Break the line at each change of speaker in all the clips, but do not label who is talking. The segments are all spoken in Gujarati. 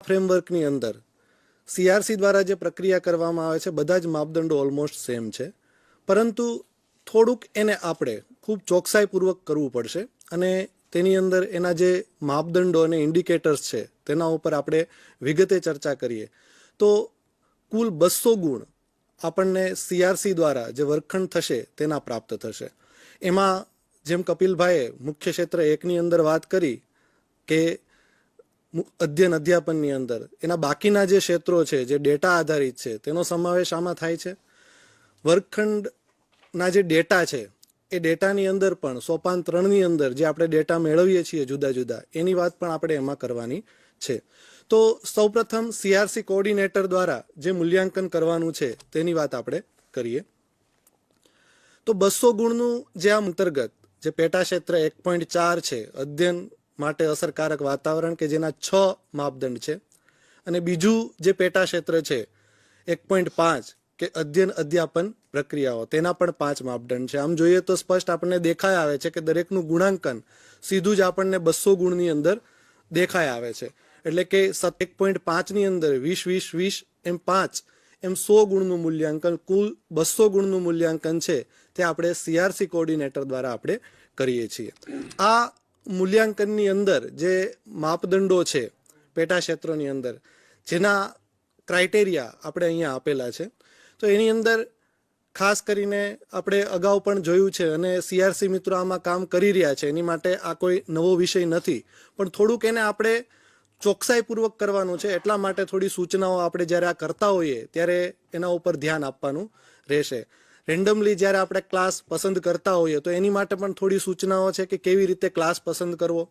ફ્રેમવર્કની અંદર સીઆરસી દ્વારા જે પ્રક્રિયા કરવામાં આવે છે બધા જ માપદંડો ઓલમોસ્ટ સેમ છે, પરંતુ થોડુંક એને આપણે ખૂબ ચોકસાઈપૂર્વક કરવું પડશે અને તેની અંદર એના જે માપદંડો અને ઇન્ડિકેટર્સ છે તેના ઉપર આપણે વિગતે ચર્ચા કરીએ તો કુલ 200 ગુણ આપણને સીઆરસી દ્વારા જે વર્ગખંડ થશે તેના પ્રાપ્ત થશે. એમાં જેમ કપિલભાઈએ મુખ્ય ક્ષેત્ર 1ની અંદર વાત કરી કે અધ્યયન અધ્યાપનની અંદર એના બાકીના જે ક્ષેત્રો છે જે ડેટા આધારિત છે તેનો સમાવેશ આમાં થાય છે. વર્ગખંડના જે ડેટા છે એ ડેટાની અંદર પણ સોપાન 3ની અંદર જે આપણે ડેટા મેળવીએ છીએ જુદા જુદા એની વાત પણ આપણે એમાં કરવાની છે. તો સૌપ્રથમ સીઆરસી કોઓર્ડિનેટર દ્વારા જે મૂલ્યાંકન કરવાનું છે તેની વાત આપણે કરીએ. તો 200 ગુણનું જે આ અંતર્ગત જે પેટા ક્ષેત્ર 1.4 છે અધ્યયન માટે અસરકારક વાતાવરણ કે જેના 6 માપદંડ છે, અને બીજું જે પેટા ક્ષેત્ર છે 1.5 કે અધ્યયન અધ્યાપન પ્રક્રિયાઓ તેના પણ 5 માપદંડ છે. આમ જોઈએ તો સ્પષ્ટ આપણને દેખાય આવે છે કે દરેકનું ગુણાંકન સીધું જ આપણને 200 ગુણની અંદર દેખાય આવે છે. એટલે કે 1.5ની અંદર 20-20-20 એમ 5 એમ 100 ગુણનું મૂલ્યાંકન, કુલ 200 ગુણનું મૂલ્યાંકન છે તે આપણે સીઆરસી કોઓર્ડિનેટર દ્વારા આપણે કરીએ છીએ. આ મૂલ્યાંકનની અંદર જે માપદંડો છે પેટા ક્ષેત્રોની અંદર જેના ક્રાઇટેરિયા આપણે અહીંયા આપેલા છે, તો એની અંદર ખાસ કરીને આપણે અગાઉ પણ જોયું છે અને સીઆરસી મિત્રો આમાં કામ કરી રહ્યા છે, એની માટે આ કોઈ નવો વિષય નથી, પણ થોડુંક એને આપણે ચોકસાઈપૂર્વક કરવાનું છે. એટલા માટે થોડી સૂચનાઓ આપણે જ્યારે આ કરતા હોઈએ ત્યારે એના ઉપર ધ્યાન આપવાનું રહેશે. રેન્ડમલી જ્યારે આપણે ક્લાસ પસંદ કરતા હોઈએ તો એની માટે પણ થોડી સૂચનાઓ છે કે કેવી રીતે ક્લાસ પસંદ કરવો,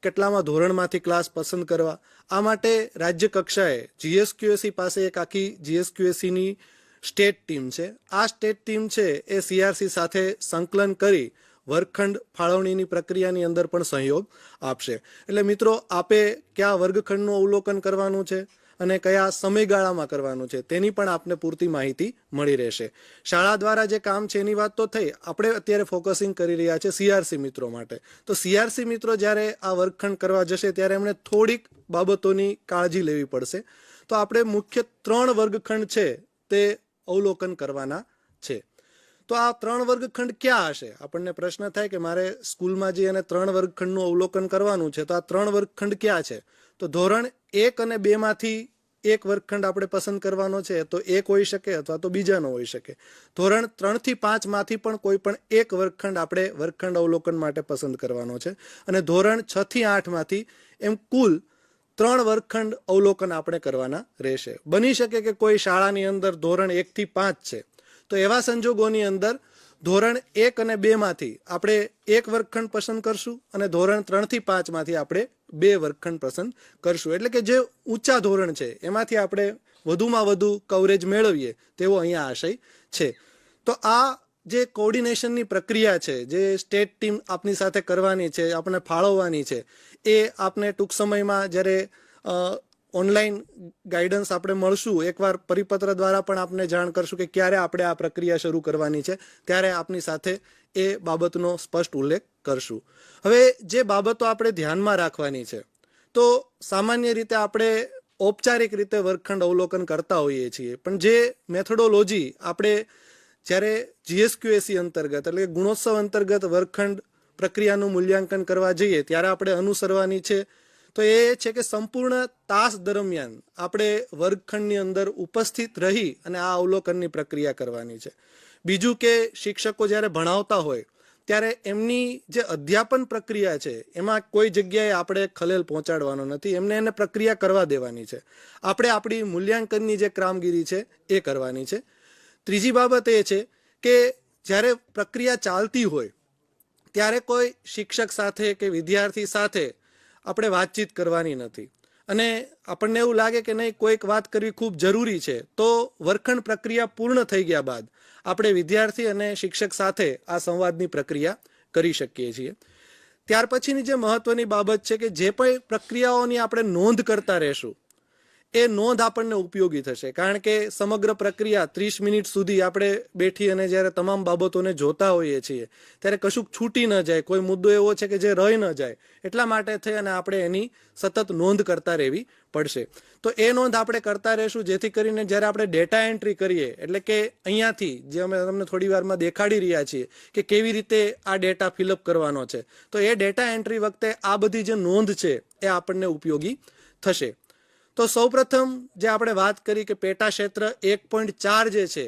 કેટલામાં ધોરણમાંથી ક્લાસ પસંદ કરવા. આ માટે રાજ્ય કક્ષાએ જીએસક્યુએસસી પાસે એક આખી જીએસક્યુએસસીની સ્ટેટ ટીમ છે. આ સ્ટેટ ટીમ છે એ સીઆરસી સાથે સંકલન કરી વર્ગખંડ ફાળવણીની પ્રક્રિયાની અંદર પણ સહયોગ આપશે. એટલે મિત્રો આપે કયા વર્ગખંડનું અવલોકન કરવાનું છે અને કયા સમયગાળામાં કરવાનું છે તેની પણ આપને પૂરતી માહિતી મળી રહેશે. શાળા દ્વારા જે કામ છે એની વાત તો થઈ, આપણે અત્યારે ફોકસિંગ કરી રહ્યા છે સીઆરસી મિત્રો માટે. તો સીઆરસી મિત્રો જ્યારે આ વર્ગખંડ કરવા જશે ત્યારે એમણે થોડીક બાબતોની કાળજી લેવી પડશે. તો આપણે મુખ્ય 3 વર્ગખંડ છે તે અવલોકન કરવાના છે. તો આ 3 વર્ગખંડ ક્યાં હશે? આપણને પ્રશ્ન થાય કે મારે સ્કૂલમાં જઈ અને 3 વર્ગખંડનું અવલોકન કરવાનું છે, તો આ 3 વર્ગખંડ ક્યાં છે? તો ધોરણ 1 અને 2 માંથી એક વર્ગખંડ આપણે પસંદ કરવાનો છે, તો એક હોઈ શકે અથવા તો બીજાનો હોઈ શકે. ધોરણ 3 થી 5 માંથી પણ કોઈ પણ એક વર્ગખંડ આપણે વર્ગખંડ અવલોકન માટે પસંદ કરવાનો છે, અને ધોરણ 6 થી 8 માંથી એમ કુલ 3 વર્ગખંડ અવલોકન આપણે કરવાના રહેશે. બની શકે કે કોઈ શાળાની અંદર ધોરણ 1 થી 5 છે, તો એવા સંજોગોની અંદર ધોરણ 1 અને 2 માંથી આપણે એક વર્ગખંડ પસંદ કરશું અને ધોરણ 3 થી 5 માંથી આપણે 2 વર્ગખંડ પસંદ કરશું. એટલે કે જે ઊંચા ધોરણ છે એમાંથી આપણે વધુમાં વધુ કવરેજ મેળવીએ તેવો અહીંયા આશય છે. તો આ જે કોઓર્ડિનેશનની પ્રક્રિયા છે, જે સ્ટેટ ટીમ આપની સાથે કરવાની છે, આપણે ફાળવવાની છે, એ આપને ટૂંક સમયમાં જ્યારે ઓનલાઈન ગાઈડન્સ આપણે મળશું, એકવાર પરિપત્ર દ્વારા પણ આપને જાણ કરશું કે ક્યારે આપણે આ પ્રક્રિયા શરૂ કરવાની છે, ત્યારે આપની સાથે એ બાબતનો સ્પષ્ટ ઉલ્લેખ કરશું. હવે જે બાબતો આપણે ધ્યાનમાં રાખવાની છે, તો સામાન્ય રીતે આપણે ઔપચારિક રીતે વર્ગખંડ અવલોકન કરતા હોઈએ છીએ, પણ જે મેથોડોલોજી આપણે જ્યારે જીએસક્યુએસસી અંતર્ગત એટલે ગુણોત્સવ અંતર્ગત વર્ગખંડ પ્રક્રિયાનું મૂલ્યાંકન કરવા જઈએ ત્યારે આપણે અનુસરવાની છે, તો એ છે કે સંપૂર્ણ તાસ દરમિયાન આપણે વર્ગખંડની અંદર ઉપસ્થિત રહી અને આ અવલોકનની પ્રક્રિયા કરવાની છે. બીજું કે શિક્ષકો જ્યારે ભણાવતા હોય ત્યારે એમની જે અધ્યાપન પ્રક્રિયા છે એમાં કોઈ જગ્યાએ આપણે ખલેલ પહોંચાડવાનો નથી, એમને એને પ્રક્રિયા કરવા દેવાની છે. આપણે આપણી મૂલ્યાંકનની જે કામગીરી છે એ કરવાની છે. ત્રીજી બાબત એ છે કે જ્યારે પ્રક્રિયા ચાલતી હોય ત્યારે કોઈ શિક્ષક સાથે કે વિદ્યાર્થી સાથે આપણે વાતચીત કરવાની નથી, અને આપણને એવું લાગે કે નહીં કોઈક વાત કરવી ખૂબ જરૂરી છે, તો વર્ગખંડ પ્રક્રિયા પૂર્ણ થઈ ગયા બાદ આપણે વિદ્યાર્થી અને શિક્ષક સાથે આ સંવાદની પ્રક્રિયા કરી શકીએ છીએ. ત્યાર પછીની જે મહત્વની બાબત છે કે જે પણ પ્રક્રિયાઓની આપણે નોંધ કરતા રહેશું એ નોંધ આપણને ઉપયોગી થશે, કારણ કે સમગ્ર પ્રક્રિયા 30 મિનિટ સુધી આપણે બેઠી અને જ્યારે તમામ બાબતોને જોતા હોઈએ છીએ ત્યારે કશુંક છૂટી ન જાય, કોઈ મુદ્દો એવો છે કે જે રહી ન જાય, એટલા માટે થઈ અને આપણે એની સતત નોંધ કરતા રહેવી પડશે. તો એ નોંધ આપણે કરતા રહેશું, જેથી કરીને જ્યારે આપણે ડેટા એન્ટ્રી કરીએ, એટલે કે અહીંયાથી જે અમે તમને થોડી વારમાં દેખાડી રહ્યા છીએ કે કેવી રીતે આ ડેટા ફિલઅપ કરવાનો છે, તો એ ડેટા એન્ટ્રી વખતે આ બધી જે નોંધ છે એ આપણને ઉપયોગી થશે. તો સૌપ્રથમ જે આપણે વાત કરી કે પેટા ક્ષેત્ર 1.4 જે છે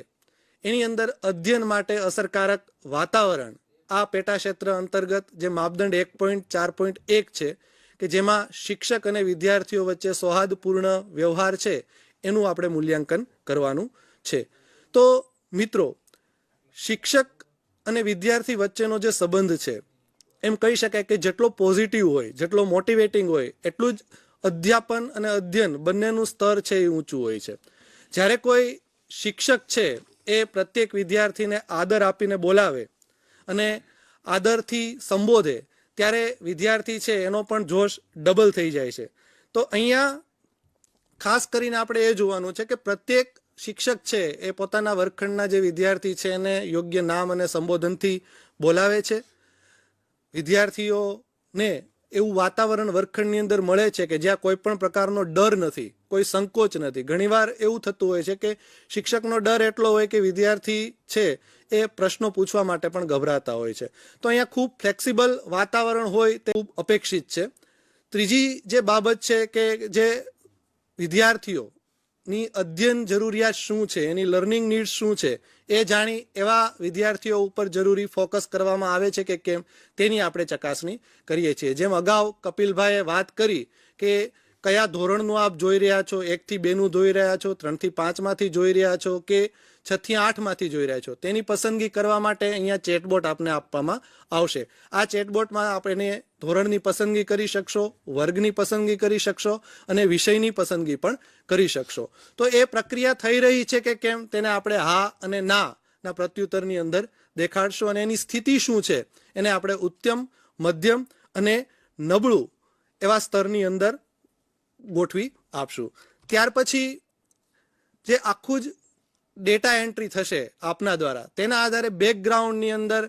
એની અંદર અધ્યયન માટે અસરકારક વાતાવરણ, આ પેટા ક્ષેત્ર અંતર્ગત જે માપદંડ 1.4.1 છે કે જેમાં શિક્ષક અને વિદ્યાર્થીઓ વચ્ચે સૌહાર્દપૂર્ણ વ્યવહાર છે એનું આપણે મૂલ્યાંકન કરવાનું છે. તો મિત્રો, શિક્ષક અને વિદ્યાર્થી વચ્ચેનો જે સંબંધ છે એમ કહી શકાય કે જેટલો પોઝિટિવ હોય, જેટલો મોટિવેટિંગ હોય, એટલું જ અધ્યાપન અને અધ્યયન બંનેનું સ્તર છે એ ઊંચું હોય છે. જ્યારે કોઈ શિક્ષક છે એ પ્રત્યેક વિદ્યાર્થીને આદર આપીને બોલાવે અને આદરથી સંબોધે ત્યારે વિદ્યાર્થી છે એનો પણ જોશ ડબલ થઈ જાય છે. તો અહીંયા ખાસ કરીને આપણે એ જોવાનું છે કે પ્રત્યેક શિક્ષક છે એ પોતાના વર્ગખંડના જે વિદ્યાર્થી છે એને યોગ્ય નામ અને સંબોધનથી બોલાવે છે. વિદ્યાર્થીઓને એવું વાતાવરણ વર્ગખંડની અંદર મળે છે કે જ્યાં કોઈ પણ પ્રકારનો ડર નથી, કોઈ સંકોચ નથી. ઘણીવાર એવું થતું હોય છે કે શિક્ષકનો ડર એટલો હોય કે વિદ્યાર્થી છે એ પ્રશ્નો પૂછવા માટે પણ ગભરાતા હોય છે. તો અહીંયા ખૂબ ફ્લેક્સિબલ વાતાવરણ હોય તે ખૂબ અપેક્ષિત છે. ત્રીજી જે બાબત છે કે જે વિદ્યાર્થીઓની અધ્યયન જરૂરિયાત શું છે, એની લર્નિંગ નીડ્સ શું છે એ જાણી એવા વિદ્યાર્થીઓ ઉપર જરૂરી ફોકસ કરવામાં આવે છે કે કેમ, તેની આપણે ચકાસણી કરીએ છીએ. જેમ અગાઉ કપિલભાઈએ વાત કરી કે કયા ધોરણનું આપ જોઈ રહ્યા છો, 1 થી 2 નું જોઈ રહ્યા છો, 3 થી 5 માંથી જોઈ રહ્યા છો કે 6 થી 8 માંથી જોઈ રહ્યા છો, તેની પસંદગી કરવા માટે અહીંયા ચેટબોટ આપને આપવામાં આવશે. આ ચેટબોટમાં આપણે ધોરણની પસંદગી કરી શકશો, વર્ગની પસંદગી કરી શકશો અને વિષયની પસંદગી પણ કરી શકશો. તો એ પ્રક્રિયા થઈ રહી છે કે કેમ તેને આપણે હા અને ના ના પ્રત્યુત્તરની અંદર દેખાડશું અને એની સ્થિતિ શું છે એને આપણે ઉત્તમ, મધ્યમ અને નબળું એવા સ્તરની અંદર ગોઠવી આપશું. ત્યાર પછી જે આખું જ ડેટા એન્ટ્રી થશે આપના દ્વારા, તેના આધારે બેકગ્રાઉન્ડની અંદર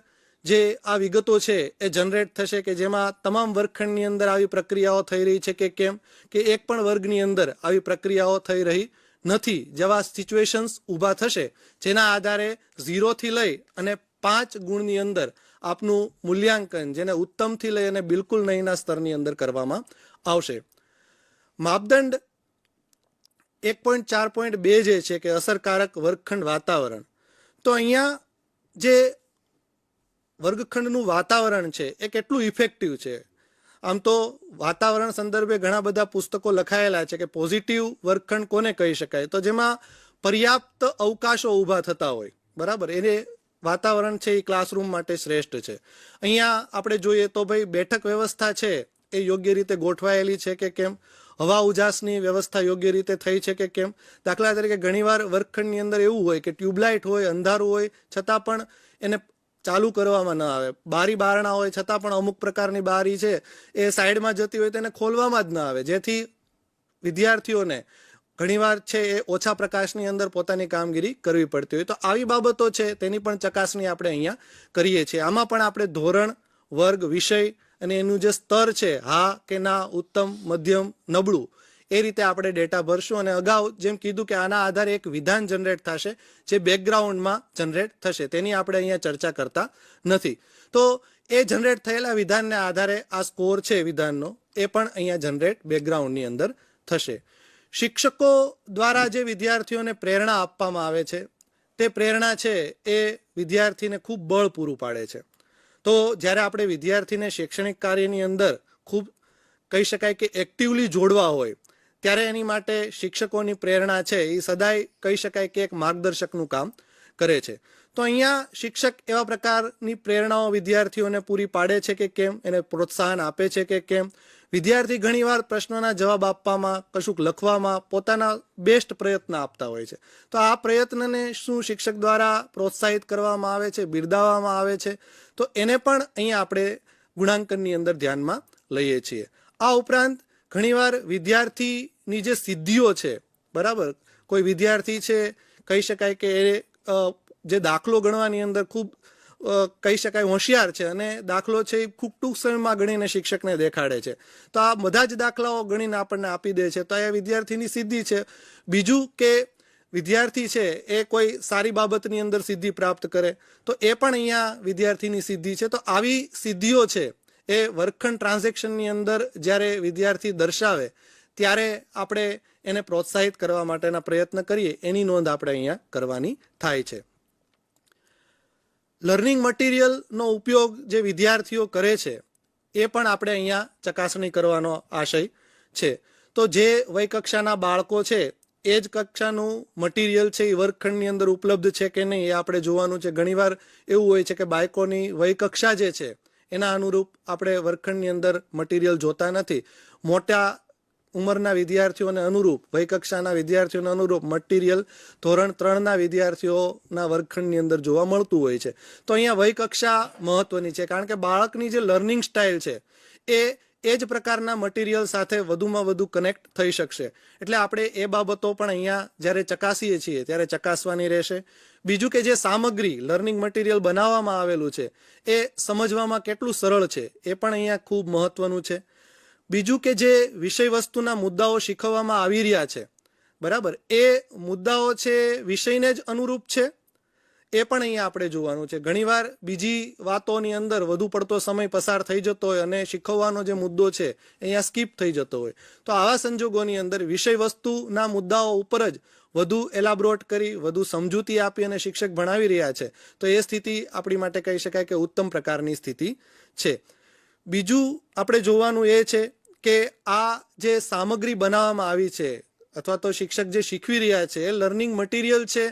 જે આ વિગતો છે એ જનરેટ થશે કે જેમાં તમામ વર્ગખંડની અંદર આવી પ્રક્રિયાઓ થઈ રહી છે કે કેમ, કે એક પણ વર્ગની અંદર આવી પ્રક્રિયાઓ થઈ રહી નથી જેવા સિચ્યુએશન્સ ઊભા થશે, જેના આધારે 0 થી લઈ અને 5 ગુણની અંદર આપનું મૂલ્યાંકન, જેને ઉત્તમથી લઈ અને બિલકુલ નહીંના સ્તરની અંદર કરવામાં આવશે. માપદંડ 1.4.2 જે છે કે અસરકારક વર્ગખંડ વાતાવરણ, તો અહીંયા જે વર્ગખંડનું વાતાવરણ છે એ કેટલું ઇફેક્ટિવ છે. આમ તો વાતાવરણ સંદર્ભે ઘણા બધા પુસ્તકો લખાયેલા છે કે પોઝિટિવ વર્ગખંડ કોને કહી શકાય, તો જેમાં પર્યાપ્ત અવકાશો ઊભા થતા હોય, બરાબર, એને વાતાવરણ છે એ ક્લાસરૂમ માટે શ્રેષ્ઠ છે. અહીંયા આપણે જોઈએ તો ભાઈ બેઠક વ્યવસ્થા છે એ યોગ્ય રીતે ગોઠવાયેલી છે કે કેમ, હવા ઉજાસની વ્યવસ્થા યોગ્ય રીતે થઈ છે કે કેમ. દાખલા તરીકે ઘણીવાર વર્ગખંડની અંદર એવું હોય કે ટ્યુબલાઇટ હોય, અંધારું હોય, છતાં પણ એને ચાલુ કરવામાં ન આવે, બારી બારણા હોય છતાં પણ અમુક પ્રકારની બારી છે એ સાઈડમાં જતી હોય તેને ખોલવામાં જ ન આવે, જેથી વિદ્યાર્થીઓને ઘણીવાર છે એ ઓછા પ્રકાશની અંદર પોતાની કામગીરી કરવી પડતી હોય. તો આવી બાબતો છે તેની પણ ચકાસણી આપણે અહીંયા કરીએ છીએ. આમાં પણ આપણે ધોરણ, વર્ગ, વિષય અને એનું જે સ્તર છે, હા કે ના, ઉત્તમ, મધ્યમ, નબળું, એ રીતે આપણે ડેટા ભરશું. અને અગાઉ જેમ કીધું કે આના આધારે એક વિધાન જનરેટ થશે જે બેકગ્રાઉન્ડમાં જનરેટ થશે, તેની આપણે અહીંયા ચર્ચા કરતા નથી. તો એ જનરેટ થયેલા વિધાનને આધારે આ સ્કોર છે વિધાનનો એ પણ અહીંયા જનરેટ બેકગ્રાઉન્ડની અંદર થશે. શિક્ષકો દ્વારા જે વિદ્યાર્થીઓને પ્રેરણા આપવામાં આવે છે તે પ્રેરણા છે એ વિદ્યાર્થીને ખૂબ બળ પૂરું પાડે છે. તો જ્યારે આપણે વિદ્યાર્થીને શૈક્ષણિક કાર્યની અંદર ખૂબ કહી શકાય કે એક્ટિવલી જોડવા હોય ત્યારે એની માટે શિક્ષકોની પ્રેરણા છે એ સદાય કહી શકાય કે એક માર્ગદર્શકનું કામ કરે છે. તો અહીંયા શિક્ષક એવા પ્રકારની પ્રેરણાઓ વિદ્યાર્થીઓને પૂરી પાડે છે કે કેમ, એને પ્રોત્સાહન આપે છે કે કેમ. વિદ્યાર્થી ઘણીવાર પ્રશ્નોના જવાબ આપવામાં, કશુંક લખવામાં પોતાના બેસ્ટ પ્રયત્ન આપતા હોય છે. તો આ પ્રયત્નને શું શિક્ષક દ્વારા પ્રોત્સાહિત કરવામાં આવે છે, બિરદાવવામાં આવે છે, તો એને પણ અહીંયા આપણે ગુણાંકનની અંદર ધ્યાનમાં લઈએ છીએ. આ ઉપરાંત ઘણીવાર વિદ્યાર્થીની જે સિદ્ધિઓ છે બરાબર. કોઈ વિદ્યાર્થી છે, કહી શકાય કે એ જે દાખલો ગણવાની અંદર ખૂબ કહી શકાય હોશિયાર છે અને દાખલો છે એ ખૂબ ટૂંક સમયમાં ગણીને શિક્ષકને દેખાડે છે, તો આ બધા જ દાખલાઓ ગણીને આપણને આપી દે છે, તો એ વિદ્યાર્થીની સિદ્ધિ છે. બીજું કે વિદ્યાર્થી છે એ કોઈ સારી બાબતની અંદર સિદ્ધિ પ્રાપ્ત કરે તો એ પણ અહીંયા વિદ્યાર્થીની સિદ્ધિ છે. તો આવી સિદ્ધિઓ છે એ વર્ગખંડ ટ્રાન્ઝેક્શનની અંદર જ્યારે વિદ્યાર્થી દર્શાવે ત્યારે આપણે એને પ્રોત્સાહિત કરવા માટેના પ્રયત્ન કરીએ, એની નોંધ આપણે અહીંયા કરવાની થાય છે. લર્નિંગ મટીરિયલનો ઉપયોગ જે વિદ્યાર્થીઓ કરે છે એ પણ આપણે અહીંયા ચકાસણી કરવાનો આશય છે. તો જે વય કક્ષાના બાળકો છે એ જ કક્ષાનું મટીરિયલ છે એ વર્ગખંડની અંદર ઉપલબ્ધ છે કે નહીં એ આપણે જોવાનું છે. ઘણીવાર એવું હોય છે કે બાળકોની વય કક્ષા જે છે એના અનુરૂપ આપણે વર્ગખંડની અંદર મટીરિયલ જોતા નથી. મોટા ઉંમરના વિદ્યાર્થીઓને અનુરૂપ, વય કક્ષાના વિદ્યાર્થીઓને અનુરૂપ મટીરિયલ ધોરણ 3ના વિદ્યાર્થીઓના વર્ગખંડની અંદર જોવા મળતું હોય છે. તો અહીંયા વય કક્ષા મહત્વની છે, કારણ કે બાળકની જે લર્નિંગ સ્ટાઇલ છે એ જ પ્રકારના મટીરિયલ સાથે વધુમાં વધુ કનેક્ટ થઈ શકશે. એટલે આપણે એ બાબતો પણ અહીંયા જ્યારે ચકાસીએ છીએ ત્યારે ચકાસવાની રહેશે. બીજું કે જે સામગ્રી લર્નિંગ મટીરિયલ બનાવવામાં આવેલું છે એ સમજવામાં કેટલું સરળ છે એ પણ અહીંયા ખૂબ મહત્વનું છે. બીજું કે જે વિષય વસ્તુના મુદ્દાઓ શીખવવામાં આવી રહ્યા છે, બરાબર, એ મુદ્દાઓ છે વિષયને જ અનુરૂપ છે, એ પણ અહીંયા આપણે જોવાનું છે. ઘણીવાર બીજી વાતોની અંદર વધુ પડતો સમય પસાર થઈ જતો હોય અને શીખવવાનો જે મુદ્દો છે અહીંયા સ્કીપ થઈ જતો હોય, તો આવા સંજોગોની અંદર વિષય વસ્તુના મુદ્દાઓ ઉપર જ વધુ એલાબોરેટ કરી, વધુ સમજૂતી આપી અને શિક્ષક ભણાવી રહ્યા છે, તો એ સ્થિતિ આપણી માટે કહી શકાય કે ઉત્તમ પ્રકારની સ્થિતિ છે. બીજું આપણે જોવાનું એ છે કે આ જે સામગ્રી બનાવવામાં આવી છે અથવા તો શિક્ષક જે શીખવી રહ્યા છે એ લર્નિંગ મટીરિયલ છે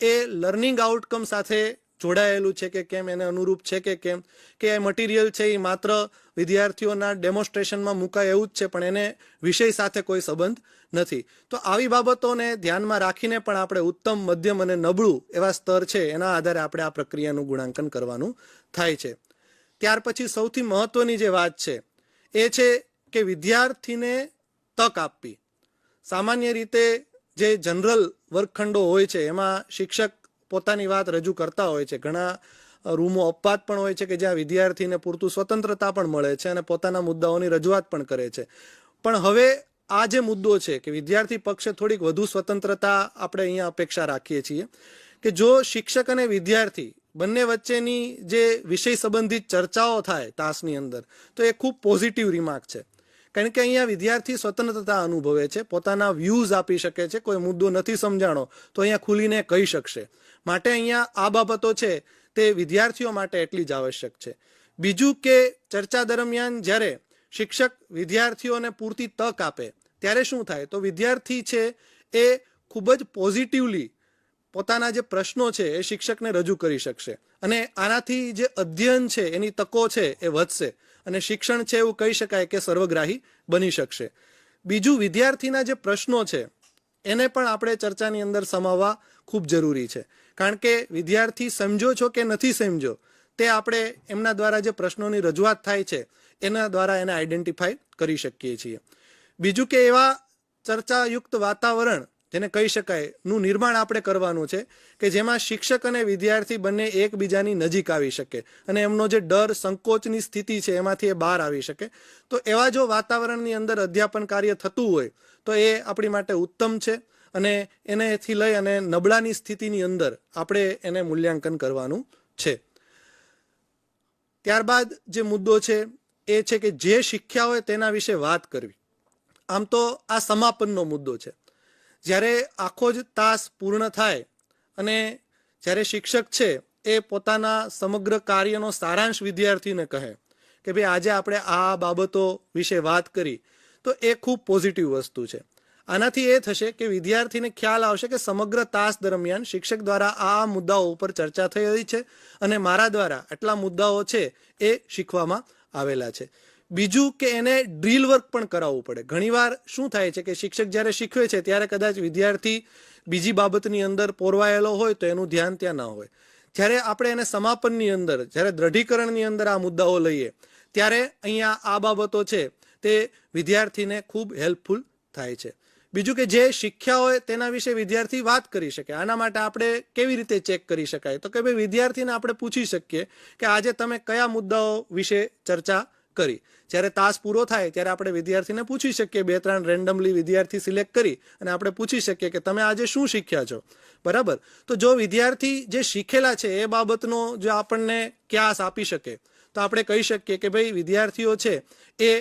એ લર્નિંગ આઉટકમ સાથે જોડાયેલું છે કે કેમ, એને અનુરૂપ છે કે કેમ, કે એ મટીરિયલ છે એ માત્ર વિદ્યાર્થીઓના ડેમોન્સ્ટ્રેશનમાં મુકાય એવું જ છે પણ એને વિષય સાથે કોઈ સંબંધ નથી. તો આવી બાબતોને ધ્યાનમાં રાખીને પણ આપણે ઉત્તમ, મધ્યમ અને નબળું એવા સ્તર છે એના આધારે આપણે આ પ્રક્રિયાનું ગુણાંકન કરવાનું થાય છે. ત્યાર પછી સૌથી મહત્વની જે વાત છે એ છે કે વિદ્યાર્થીને તક આપવી. સામાન્ય રીતે જે જનરલ વર્ગખંડો હોય છે એમાં શિક્ષક પોતાની વાત રજૂ કરતા હોય છે. ઘણા રૂમો અપવાદ પણ હોય છે કે જ્યાં વિદ્યાર્થીને પૂરતું સ્વતંત્રતા પણ મળે છે અને પોતાના મુદ્દાઓની રજૂઆત પણ કરે છે. પણ હવે આ જે મુદ્દો છે કે વિદ્યાર્થી પક્ષે થોડીક વધુ સ્વતંત્રતા આપણે અહીંયા અપેક્ષા રાખીએ છીએ કે જો શિક્ષક અને વિદ્યાર્થી બંને વચ્ચેની જે વિષય સંબંધિત ચર્ચાઓ થાય તાસની અંદર તો એ ખૂબ પોઝિટિવ રિમાર્ક છે. કારણ કે અહીંયા વિદ્યાર્થી સ્વતંત્રતા અનુભવે છે, પોતાના વ્યૂઝ આપી શકે છે, કોઈ મુદ્દો નથી સમજાણો તો અહીંયા ખુલીને કહી શકશે. માટે અહીંયા આ બાબતો છે તે વિદ્યાર્થીઓ માટે એટલી જ આવશ્યક છે. બીજું કે ચર્ચા દરમિયાન જ્યારે શિક્ષક વિદ્યાર્થીઓને પૂરતી તક આપે ત્યારે શું થાય તો વિદ્યાર્થી છે એ ખૂબ જ પોઝિટિવલી પોતાના જે પ્રશ્નો છે એ શિક્ષકને રજૂ કરી શકશે અને આનાથી જે અધ્યયન છે એની તકો છે એ વધશે અને શિક્ષણ છે એવું કહી શકાય કે સર્વગ્રાહી બની શકશે. બીજું, વિદ્યાર્થીના જે પ્રશ્નો છે એને પણ આપણે ચર્ચાની અંદર સમાવવા ખૂબ જરૂરી છે, કારણ કે વિદ્યાર્થી સમજો છો કે નથી સમજો તે આપણે એમના દ્વારા જે પ્રશ્નોની રજૂઆત થાય છે એના દ્વારા એને આઈડેન્ટિફાય કરી શકીએ છીએ. બીજું કે એવા ચર્ચાયુક્ત વાતાવરણ જેને કહી શકાય નું નિર્માણ આપણે કરવાનું છે કે જેમાં શિક્ષક અને વિદ્યાર્થી બંને એકબીજાની નજીક આવી શકે અને એમનો જે ડર, સંકોચની સ્થિતિ છે એમાંથી એ બહાર આવી શકે. તો એવા જો વાતાવરણની અંદર અધ્યાપન કાર્ય થતું હોય તો એ આપણી માટે ઉત્તમ છે અને એનેથી લઈ અને નબળાની સ્થિતિની અંદર આપણે એને મૂલ્યાંકન કરવાનું છે. ત્યારબાદ જે મુદ્દો છે એ છે કે જે શીખ્યા હોય તેના વિશે વાત કરવી. આમ તો આ સમાપનનો મુદ્દો છે. જ્યારે આખો જ તાસ પૂર્ણ થાય અને જ્યારે શિક્ષક છે એ પોતાના સમગ્ર કાર્યનો સારાંશ વિદ્યાર્થીને કહે કે ભાઈ આજે આપણે આ બાબતો વિશે વાત કરી, તો એ ખૂબ પોઝિટિવ વસ્તુ છે. આનાથી એ થશે કે વિદ્યાર્થીને ખ્યાલ આવશે કે સમગ્ર તાસ દરમિયાન શિક્ષક દ્વારા આ મુદ્દાઓ ઉપર ચર્ચા થઈ રહી છે અને મારા દ્વારા આટલા મુદ્દાઓ છે એ શીખવામાં આવેલા છે. બીજું કે એને ડ્રીલ વર્ક પણ કરાવવું પડે. ઘણીવાર શું થાય છે કે શિક્ષક જ્યારે શીખવે છે ત્યારે કદાચ વિદ્યાર્થી બીજી બાબતની અંદર પોરવાયેલો હોય તો એનું ધ્યાન ત્યાં ના હોય. જ્યારે આપણે એને સમાપનની અંદર, જ્યારે દ્રઢીકરણની અંદર આ મુદ્દાઓ લઈએ ત્યારે અહીંયા આ બાબતો છે તે વિદ્યાર્થીને ખૂબ હેલ્પફુલ થાય છે. બીજું કે જે શીખ્યા હોય તેના વિશે વિદ્યાર્થી વાત કરી શકે. આના માટે આપણે કેવી રીતે ચેક કરી શકાય? તો કે ભાઈ વિદ્યાર્થીને આપણે પૂછી શકીએ કે આજે તમે કયા મુદ્દાઓ વિશે ચર્ચા કરી. જ્યારે તાસ પૂરો થાય ત્યારે આપણે વિદ્યાર્થીને પૂછી શકીએ, 2-3 રેન્ડમલી વિદ્યાર્થી સિલેક્ટ કરી અને આપણે પૂછી શકીએ કે તમે આજે શું શીખ્યા છો, બરાબર? તો જો વિદ્યાર્થી જે શીખેલા છે એ બાબતનો જો આપણને ક્યાસ આપી શકે તો આપણે કહી શકીએ કે ભાઈ વિદ્યાર્થીઓ છે એ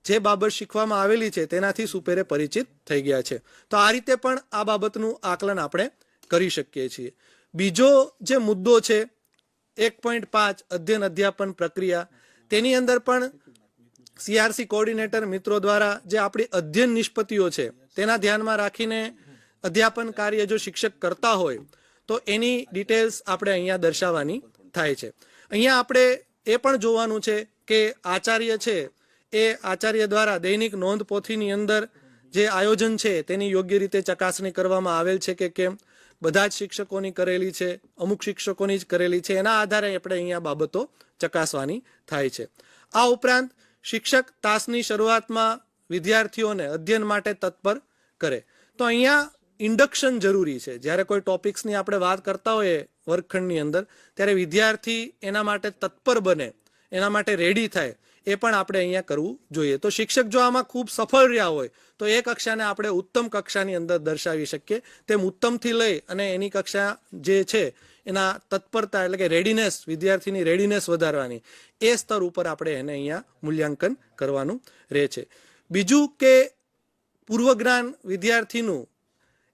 જે બાબત શીખવામાં આવેલી છે તેનાથી સુપેરે પરિચિત થઈ ગયા છે. તો આ રીતે પણ આ બાબતનું આકલન આપણે કરી શકીએ છીએ. બીજો જે મુદ્દો છે 1.5 અધ્યયન અધ્યાપન પ્રક્રિયા, તેની અંદર પણ CRC કોઓર્ડિનેટર મિત્રો દ્વારા જે આપણી અધ્યયન નિષ્પત્તિઓ છે તેના ધ્યાનમાં રાખીને અધ્યાપન કાર્ય જો શિક્ષક કરતા હોય તો એની ડિટેલ્સ આપણે અહીંયા દર્શાવવાની થાય છે. અહીંયા આપણે એ પણ જોવાનું છે કે આચાર્ય છે એ આચાર્ય દ્વારા દૈનિક નોંધ પોથીની અંદર જે આયોજન છે તેની યોગ્ય રીતે ચકાસણી કરવામાં આવેલ છે કે કેમ, બધા જ શિક્ષકોની કરેલી છે, અમુક શિક્ષકોની જ કરેલી છે, એના આધારે આપણે અહીંયા બાબતો ચકાસવાની થાય છે. આ ઉપરાંત શિક્ષક તાસની શરૂઆતમાં વિદ્યાર્થીઓને અધ્યયન માટે તત્પર કરે. તો અહીંયા ઇન્ડક્શન જરૂરી છે. જ્યારે કોઈ ટોપિક્સની આપણે વાત કરતા હોઈએ વર્ગખંડની અંદર ત્યારે વિદ્યાર્થી એના માટે તત્પર બને, એના માટે રેડી થાય, એ પણ આપણે અહીંયા કરવું જોઈએ. તો શિક્ષક જો આમાં ખૂબ સફળ રહ્યા હોય તો એ કક્ષાને આપણે ઉત્તમ કક્ષાની અંદર દર્શાવી શકીએ. તેમ ઉત્તમથી લઈ અને એની કક્ષા જે છે એના તત્પરતા એટલે કે રેડીનેસ, વિદ્યાર્થીની રેડીનેસ વધારવાની, એ સ્તર ઉપર આપણે એને અહીંયા મૂલ્યાંકન કરવાનું રહે છે. બીજું કે પૂર્વજ્ઞાન વિદ્યાર્થીનું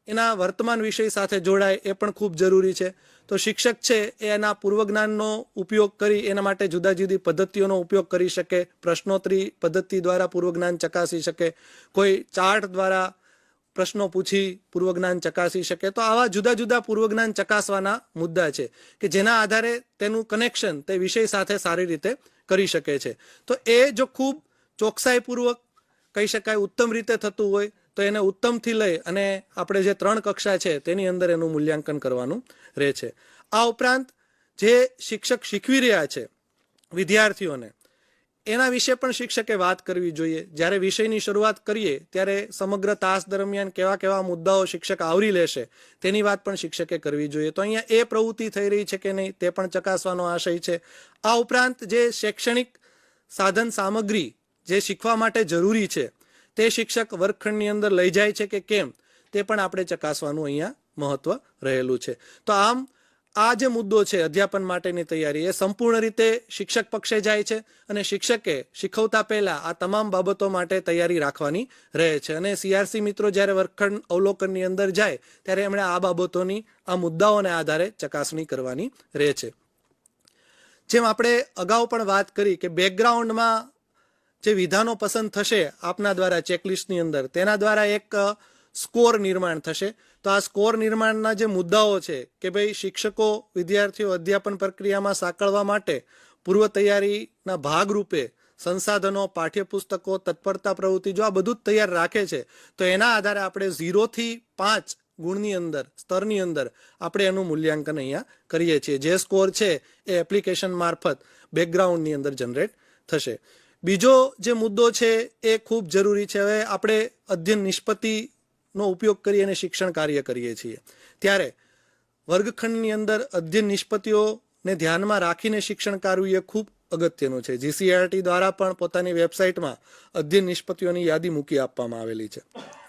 એના વર્તમાન વિષય સાથે જોડાય એ પણ ખૂબ જરૂરી છે. તો શિક્ષક છે એ એના પૂર્વજ્ઞાનનો ઉપયોગ કરી એના માટે જુદા જુદી પદ્ધતિઓનો ઉપયોગ કરી શકે. પ્રશ્નોત્તરી પદ્ધતિ દ્વારા પૂર્વજ્ઞાન ચકાસી શકે, કોઈ ચાર્ટ દ્વારા પ્રશ્નો પૂછી પૂર્વજ્ઞાન ચકાસી શકે. તો આવા જુદા જુદા પૂર્વજ્ઞાન ચકાસવાના મુદ્દા છે કે જેના આધારે તેનું કનેક્શન તે વિષય સાથે સારી રીતે કરી શકે છે. તો એ જો ખૂબ ચોકસાઈપૂર્વક કહી શકાય ઉત્તમ રીતે થતું હોય તો એને ઉત્તમથી લઈ અને આપણે જે 3 કક્ષા છે તેની અંદર એનું મૂલ્યાંકન કરવાનું રહે છે. આ ઉપરાંત જે શિક્ષક શીખવી રહ્યા છે વિદ્યાર્થીઓને એના વિશે પણ શિક્ષકે વાત કરવી જોઈએ. જ્યારે વિષયની શરૂઆત કરીએ ત્યારે સમગ્ર તાસ દરમિયાન કેવા કેવા મુદ્દાઓ શિક્ષક આવરી લેશે તેની વાત પણ શિક્ષકે કરવી જોઈએ. તો અહીંયા એ પ્રવૃત્તિ થઈ રહી છે કે નહીં તે પણ ચકાસવાનો આશય છે. આ ઉપરાંત જે શૈક્ષણિક સાધન સામગ્રી જે શીખવા માટે જરૂરી છે તે શિક્ષક વર્ગખંડની અંદર લઈ જાય છે કે કેમ તે પણ આપણે ચકાસવાનું અહીંયા મહત્વ રહેલું છે. તો આમ આ જે મુદ્દો છે અધ્યાપન માટેની તૈયારી એ સંપૂર્ણ રીતે શિક્ષક પક્ષે જાય છે અને શિક્ષકે શીખવતા પહેલા આ તમામ બાબતો માટે તૈયારી રાખવાની રહે છે. અને CRC મિત્રો જ્યારે વર્ગખંડ અવલોકનની અંદર જાય ત્યારે એમણે આ બાબતોની આ મુદ્દાઓને આધારે ચકાસણી કરવાની રહે છે. જેમ આપણે અગાઉ પણ વાત કરી કે બેકગ્રાઉન્ડમાં જે વિધાનો પસંદ થશે આપના દ્વારા ચેકલિસ્ટની અંદર તેના દ્વારા એક સ્કોર નિર્માણ થશે. તો આ સ્કોર નિર્માણના જે મુદ્દાઓ છે કે ભાઈ શિક્ષકો વિદ્યાર્થીઓ અધ્યાપન પ્રક્રિયામાં સાંકળવા માટે પૂર્વ તૈયારીના ભાગરૂપે સંસાધનો, પાઠ્યપુસ્તકો, તત્પરતા પ્રવૃત્તિ જો આ બધું જ તૈયાર રાખે છે તો એના આધારે આપણે 0 થી 5 ગુણની અંદર સ્તરની અંદર આપણે એનું મૂલ્યાંકન અહીંયા કરીએ છીએ. જે સ્કોર છે એ એપ્લિકેશન મારફત બેકગ્રાઉન્ડની અંદર જનરેટ થશે. બીજો જે મુદ્દો છે એ ખૂબ જરૂરી છે. હવે આપણે અધ્યયન નિષ્પત્તિનો ઉપયોગ કરી અને શિક્ષણ કાર્ય કરીએ છીએ ત્યારે વર્ગખંડની અંદર અધ્યયન નિષ્પત્તિઓને ધ્યાનમાં રાખીને શિક્ષણ કાર્ય ખૂબ અગત્યનું છે. GCERT દ્વારા પણ પોતાની વેબસાઇટમાં અધ્યયન નિષ્પત્તિઓની યાદી મૂકી આપવામાં આવેલી છે.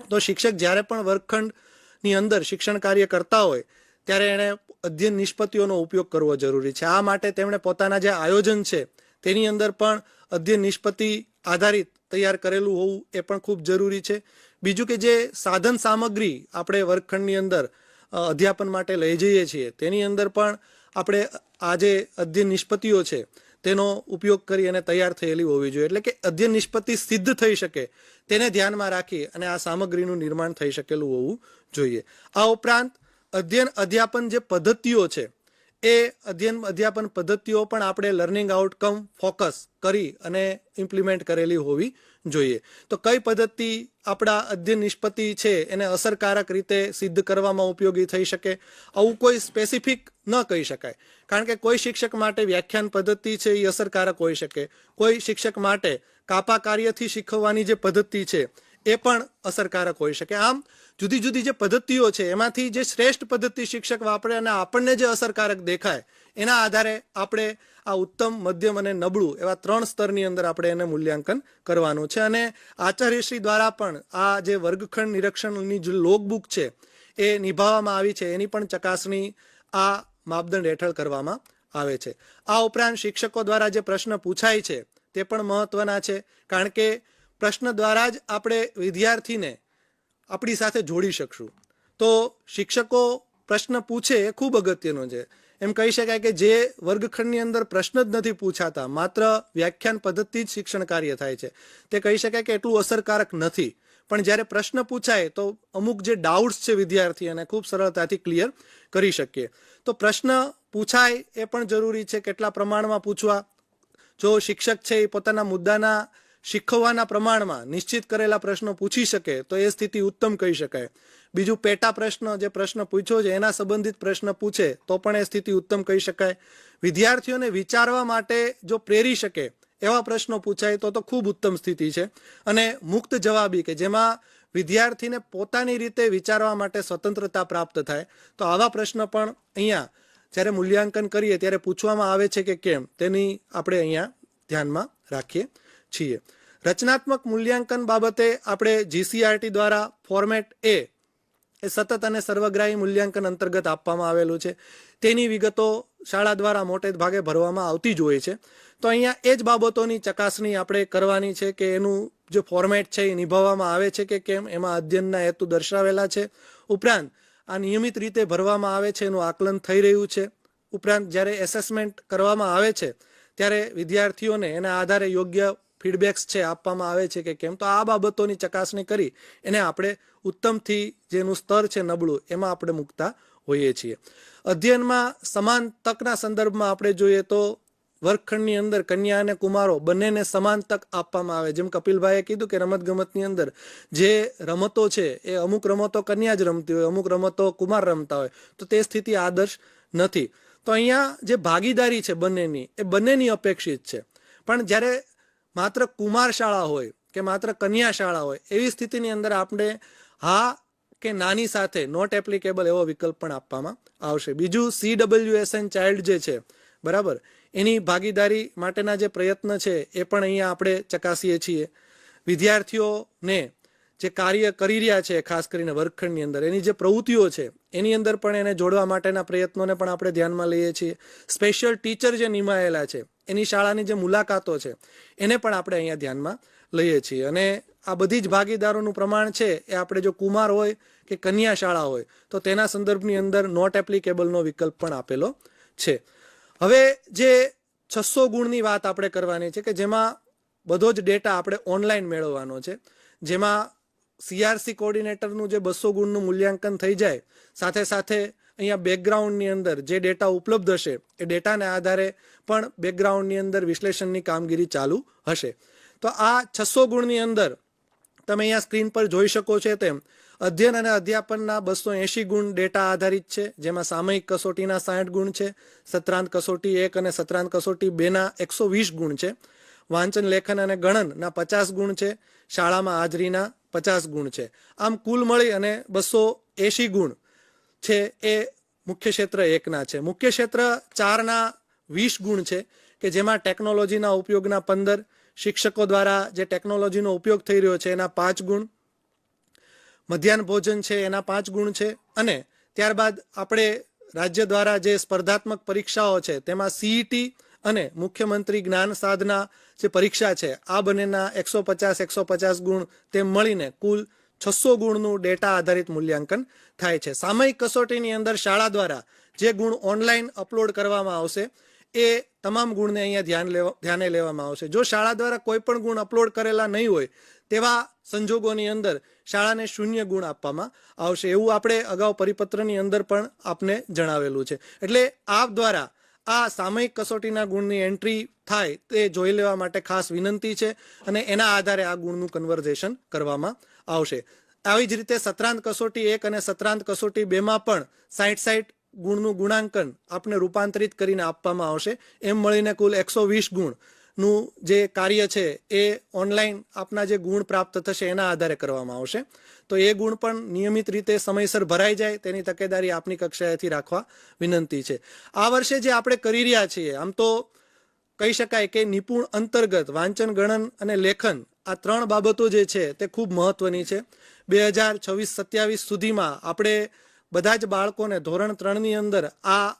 તો શિક્ષક જ્યારે પણ વર્ગખંડની અંદર શિક્ષણ કાર્ય કરતા હોય ત્યારે એણે અધ્યયન નિષ્પત્તિઓનો ઉપયોગ કરવો જરૂરી છે. આ માટે તેમણે પોતાના જે આયોજન છે તેની અંદર પણ અધ્યયન નિષ્પત્તિ આધારિત તૈયાર કરેલું હોવું એ પણ ખૂબ જરૂરી છે. બીજું કે જે સાધન સામગ્રી આપણે વર્ગખંડની અંદર અધ્યાપન માટે લઈ જઈએ છીએ તેની અંદર પણ આપણે આ જે અધ્યયન નિષ્પત્તિઓ છે તેનો ઉપયોગ કરી અને તૈયાર થયેલી હોવી જોઈએ. એટલે કે અધ્યયન નિષ્પત્તિ સિદ્ધ થઈ શકે તેને ધ્યાનમાં રાખી અને આ સામગ્રીનું નિર્માણ થઈ શકેલું હોવું જોઈએ. આ ઉપરાંત અધ્યયન અધ્યાપન જે પદ્ધતિઓ છે એ અધ્યયન અધ્યાપન પદ્ધતિઓ પણ આપણે લર્નિંગ આઉટકમ ફોકસ કરી અને ઇમ્પ્લિમેન્ટ કરેલી હોવી જોઈએ. તો કઈ પદ્ધતિ આપણા અધ્યયન નિષ્પત્તિ છે એને અસરકારક રીતે સિદ્ધ કરવામાં ઉપયોગી થઈ શકે આવું કોઈ સ્પેસિફિક ન કહી શકાય. કારણ કે કોઈ શિક્ષક માટે વ્યાખ્યાન પદ્ધતિ છે એ અસરકારક હોઈ શકે, કોઈ શિક્ષક માટે કાપા કાર્યથી શીખવવાની જે પદ્ધતિ છે એ પણ અસરકારક હોઈ શકે. આમ જુદી જુદી જે પદ્ધતિઓ છે એમાંથી જે શ્રેષ્ઠ પદ્ધતિ શિક્ષક વાપરે અને આપણને જે અસરકારક દેખાય એના આધારે આપણે આ ઉત્તમ, મધ્યમ અને નબળું એવા 3 સ્તરની અંદર આપણે એને મૂલ્યાંકન કરવાનું છે. અને આચાર્યશ્રી દ્વારા પણ આ જે વર્ગખંડ નિરીક્ષણની જે લોકબુક છે એ નિભાવવામાં આવી છે એની પણ ચકાસણી આ માપદંડ હેઠળ કરવામાં આવે છે. આ ઉપરાંત શિક્ષકો દ્વારા જે પ્રશ્ન પૂછાય છે તે પણ મહત્વના છે, કારણ કે પ્રશ્ન દ્વારા જ આપણે વિદ્યાર્થીને આપણી સાથે જોડી શકશું. તો શિક્ષકો પ્રશ્ન પૂછે એ ખૂબ અગત્યનો છે. એમ કહી શકાય કે જે વર્ગખંડની અંદર પ્રશ્ન જ નથી પૂછાતા, માત્ર વ્યાખ્યાન પદ્ધતિ જ શિક્ષણ કાર્ય થાય છે, તે કહી શકાય કે એટલું અસરકારક નથી. પણ જ્યારે પ્રશ્ન પૂછાય તો અમુક જે ડાઉટ્સ છે વિદ્યાર્થીઓને ખૂબ સરળતાથી ક્લિયર કરી શકીએ. તો પ્રશ્ન પૂછાય એ પણ જરૂરી છે. કેટલા પ્રમાણમાં પૂછવા? જો શિક્ષક છે એ પોતાના મુદ્દાના શીખવવાના પ્રમાણમાં નિશ્ચિત કરેલા પ્રશ્નો પૂછી શકે તો એ સ્થિતિ ઉત્તમ કહી શકાય. બીજું, પેટા પ્રશ્ન, જે પ્રશ્ન પૂછ્યો છે એના સંબંધિત પ્રશ્ન પૂછે તો પણ એ સ્થિતિ ઉત્તમ કહી શકાય. વિદ્યાર્થીઓને વિચારવા માટે જો પ્રેરી શકે એવા પ્રશ્નો પૂછાય તો ખૂબ ઉત્તમ સ્થિતિ છે. અને મુક્ત જવાબી, કે જેમાં વિદ્યાર્થીને પોતાની રીતે વિચારવા માટે સ્વતંત્રતા પ્રાપ્ત થાય, તો આવા પ્રશ્ન પણ અહીંયા જ્યારે મૂલ્યાંકન કરીએ ત્યારે પૂછવામાં આવે છે કે કેમ, તેની આપણે અહીંયા ધ્યાનમાં રાખીએ છીએ. રચનાત્મક મૂલ્યાંકન બાબતે આપણે GCRT દ્વારા ફોર્મેટ એ સતત અને સર્વગ્રાહી મૂલ્યાંકન અંતર્ગત આપવામાં આવેલું છે. તેની વિગતો શાળા દ્વારા મોટે ભાગે ભરવામાં આવતી જ હોય છે. તો અહીંયા એ જ બાબતોની ચકાસણી આપણે કરવાની છે કે એનું જે ફોર્મેટ છે એ નિભાવવામાં આવે છે કે કેમ, એમાં અધ્યયનના હેતુ દર્શાવેલા છે. ઉપરાંત આ નિયમિત રીતે ભરવામાં આવે છે, એનું આકલન થઈ રહ્યું છે. ઉપરાંત જ્યારે એસેસમેન્ટ કરવામાં આવે છે ત્યારે વિદ્યાર્થીઓને એના આધારે યોગ્ય ફીડબેક્સ છે આપવામાં આવે છે કે કેમ. તો આ બાબતોની ચકાસણી કરી એને આપણે ઉત્તમથી જેનું સ્તર છે નબળું એમાં આપણે મૂકતા હોઈએ છીએ. અધ્યયનમાં સમાન તકના સંદર્ભમાં આપણે જોઈએ તો વર્ગખંડની અંદર કન્યા અને કુમારો બંનેને સમાન તક આપવામાં આવે. જેમ કપિલભાઈએ કીધું કે રમતગમતની અંદર જે રમતો છે એ અમુક રમતો કન્યા જ રમતી હોય, અમુક રમતો કુમાર રમતા હોય, તો તે સ્થિતિ આદર્શ નથી. તો અહીંયા જે ભાગીદારી છે બંનેની, એ બંનેની અપેક્ષિત છે. પણ જ્યારે માત્ર કુમાર શાળા હોય કે માત્ર કન્યા શાળા હોય એવી સ્થિતિની અંદર આપણે હા કે નાની સાથે નોટ એપ્લિકેબલ એવો વિકલ્પ પણ આપવામાં આવશે. બીજું, CWSN ચાઇલ્ડ જે છે, બરાબર, એની ભાગીદારી માટેના જે પ્રયત્ન છે એ પણ અહીંયા આપણે ચકાસીએ છીએ. વિદ્યાર્થીઓને જે કાર્ય કરી રહ્યા છે ખાસ કરીને વર્ગખંડની અંદર એની જે પ્રવૃત્તિઓ છે એની અંદર પણ એને જોડવા માટેના પ્રયત્નોને પણ આપણે ધ્યાનમાં લઈએ છીએ. સ્પેશિયલ ટીચર જે નિમાયેલા છે એની શાળાની જે મુલાકાતો છે એને પણ આપણે અહીંયા ધ્યાનમાં લઈએ છીએ. અને આ બધી જ ભાગીદારોનું પ્રમાણ છે એ આપણે જો કુમાર હોય કે કન્યા શાળા હોય તો તેના સંદર્ભની અંદર નોટ એપ્લિકેબલનો વિકલ્પ પણ આપેલો છે. હવે જે 600 ગુણની વાત આપણે કરવાની છે કે જેમાં બધો જ ડેટા આપણે ઓનલાઈન મેળવવાનો છે, જેમાં CRC કોઓર્ડિનેટરનું જે 200 ગુણનું મૂલ્યાંકન થઈ જાય, સાથે સાથે અહીંયા બેકગ્રાઉન્ડની અંદર જે ડેટા ઉપલબ્ધ હશે એ ડેટાને આધારે પણ બેકગ્રાઉન્ડની અંદર વિશ્લેષણની કામગીરી ચાલુ હશે. તો આ 600 ગુણની અંદર તમે અહીંયા સ્ક્રીન પર જોઈ શકો છો તેમ અધ્યયન અને અધ્યાપનના 280 ગુણ ડેટા આધારિત છે, જેમાં સામયિક કસોટીના 60 ગુણ છે, સત્રાંત કસોટી 1 અને સત્રાંત કસોટી 2ના 120 ગુણ છે, વાંચન લેખન અને ગણનના 50 ગુણ છે, શાળામાં હાજરીના 50 ગુણ છે. આમ કુલ મળી અને 280 ગુણ છે એ મુખ્ય ક્ષેત્ર 1ના છે. મુખ્ય ક્ષેત્ર 4ના 20 ગુણ છે કે જેમાં ટેકનોલોજીના ઉપયોગના 15, શિક્ષકો દ્વારા જે ટેકનોલોજીનો ઉપયોગ થઈ રહ્યો છે એના 5 ગુણ, મધ્યાહન ભોજન છે એના 5 ગુણ છે. અને ત્યારબાદ આપણે રાજ્ય દ્વારા જે સ્પર્ધાત્મક પરીક્ષાઓ છે તેમાં CET અને મુખ્યમંત્રી જ્ઞાન સાધના જે પરીક્ષા છે આ બંનેના 150 ગુણ તેમ મળીને કુલ 600 ગુણનું ડેટા આધારિત મૂલ્યાંકન થાય છે. સામયિક કસોટીની અંદર શાળા દ્વારા જે ગુણ ઓનલાઈન અપલોડ કરવામાં આવશે એ તમામ ગુણને અહીંયા ધ્યાને લેવામાં આવશે. જો શાળા દ્વારા કોઈ પણ ગુણ અપલોડ કરેલા નહીં હોય તેવા સંજોગોની અંદર શાળાને 0 ગુણ આપવામાં આવશે. એવું આપણે અગાઉ પરિપત્રની અંદર પણ આપને જણાવેલું છે. એટલે આપ દ્વારા આ સામયિક કસોટીના ગુણની એન્ટ્રી થાય તે જોઈ લેવા માટે ખાસ વિનંતી છે અને એના આધારે આ ગુણનું કન્વર્ઝેશન કરવામાં આવશે. આવી જ રીતે સત્રાંત કસોટી 1 અને સત્રાંત કસોટી 2માં પણ 60 ગુણનું ગુણાંકન આપને રૂપાંતરિત કરીને આપવામાં આવશે. એમ મળીને કુલ 120 ગુણ નું જે કાર્ય છે એ ઓનલાઈન આપના જે ગુણ પ્રાપ્ત થશે એના આધારે કરવામાં આવશે. તો એ ગુણ પણ નિયમિત રીતે સમયસર ભરાઈ જાય તેની તકેદારી આપની કક્ષાએથી રાખવા વિનંતી છે. આ વર્ષે જે આપણે કરી રહ્યા છીએ, આમ તો કહી શકાય કે નિપુણ અંતર્ગત વાંચન, ગણન અને લેખન આ 3 બાબતો જે છે તે ખૂબ મહત્વની છે. 2026-27 સુધીમાં આપણે બધા જ બાળકોને ધોરણ 3ની અંદર આ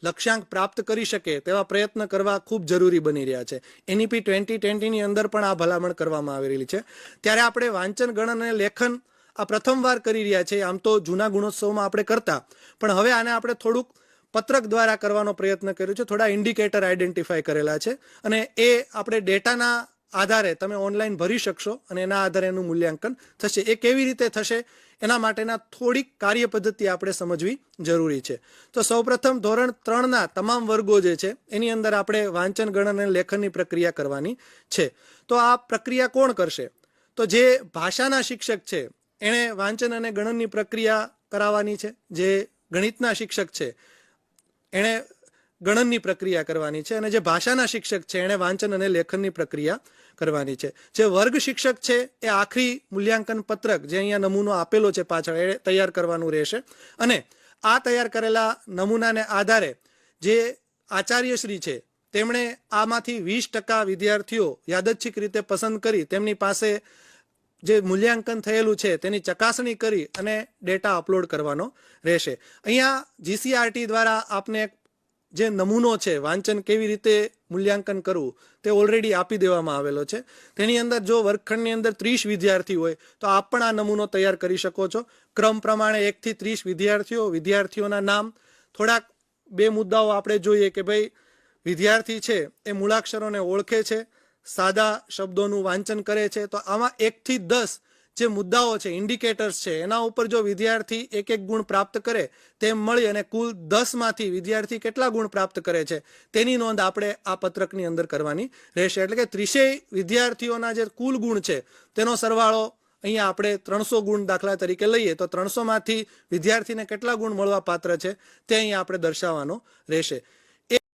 લક્ષ્યાંક પ્રાપ્ત કરી શકે તેવા પ્રયત્ન કરવા ખૂબ જરૂરી બની રહ્યા છે. NEP 2020ની અંદર પણ આ ભલામણ કરવામાં આવેલી છે. ત્યારે આપણે વાંચન, ગણન અને લેખન આ પ્રથમવાર કરી રહ્યા છે. આમ તો જૂના ગુણોત્સવમાં આપણે કરતા, પણ હવે આને આપણે થોડુંક પત્રક દ્વારા કરવાનો પ્રયત્ન કર્યો છે. થોડા ઇન્ડિકેટર આઈડેન્ટિફાય કરેલા છે અને એ આપણે ડેટાના આધારે તમે ઓનલાઈન ભરી શકશો અને એના આધારે એનું મૂલ્યાંકન થશે. એ કેવી રીતે થશે એના માટેના થોડીક કાર્ય પદ્ધતિ આપણે સમજવી જરૂરી છે. તો સૌપ્રથમ ધોરણ 3ના તમામ વર્ગો જે છે એની અંદર આપણે વાંચન, ગણન અને લેખનની પ્રક્રિયા કરવાની છે. તો આ પ્રક્રિયા કોણ કરશે? તો જે ભાષાના શિક્ષક છે એણે વાંચન અને ગણનની પ્રક્રિયા કરાવવાની છે. જે ગણિતના શિક્ષક છે એણે ગણનની પ્રક્રિયા કરવાની છે અને જે ભાષાના શિક્ષક છે એણે વાંચન અને લેખનની પ્રક્રિયા કરવાની છે. જે વર્ગ શિક્ષક છે એ આખરી મૂલ્યાંકન પત્રક જે અહીંયા નમૂનો આપેલો છે પાછળ એ તૈયાર કરવાનું રહેશે અને આ તૈયાર કરેલા નમૂનાને આધારે જે આચાર્યશ્રી છે તેમણે આમાંથી 20% વિદ્યાર્થીઓ યાદચ્છિક રીતે પસંદ કરી તેમની પાસે જે મૂલ્યાંકન થયેલું છે તેની ચકાસણી કરી અને ડેટા અપલોડ કરવાનો રહેશે. અહીંયા GCRT દ્વારા આપને જે નમૂનો છે વાંચન કેવી રીતે મૂલ્યાંકન કરવું તે ઓલરેડી આપી દેવામાં આવેલો છે. તેની અંદર જો વર્ગખંડની અંદર 30 વિદ્યાર્થી હોય તો આપ પણ આ નમૂનો તૈયાર કરી શકો છો. ક્રમ પ્રમાણે 1 થી 30 વિદ્યાર્થીઓના નામ. થોડાક 2 મુદ્દાઓ આપણે જોઈએ કે ભાઈ વિદ્યાર્થી છે એ મૂળાક્ષરોને ઓળખે છે, સાદા શબ્દોનું વાંચન કરે છે. તો આમાં 1 થી 10 જે મુદ્દાઓ છે, ઇન્ડિકેટર્સ છે, એના ઉપર જો વિદ્યાર્થી 1 ગુણ પ્રાપ્ત કરે તેમ મળી અને કુલ 10માંથી વિદ્યાર્થી કેટલા ગુણ પ્રાપ્ત કરે છે તેની નોંધ આપણે આ પત્રકની અંદર કરવાની રહેશે. એટલે કે 30 વિદ્યાર્થીઓના જે કુલ ગુણ છે તેનો સરવાળો અહીંયા આપણે 300 ગુણ દાખલા તરીકે લઈએ તો 300માંથી વિદ્યાર્થીને કેટલા ગુણ મળવા પાત્ર છે તે અહીંયા આપણે દર્શાવવાનો રહેશે.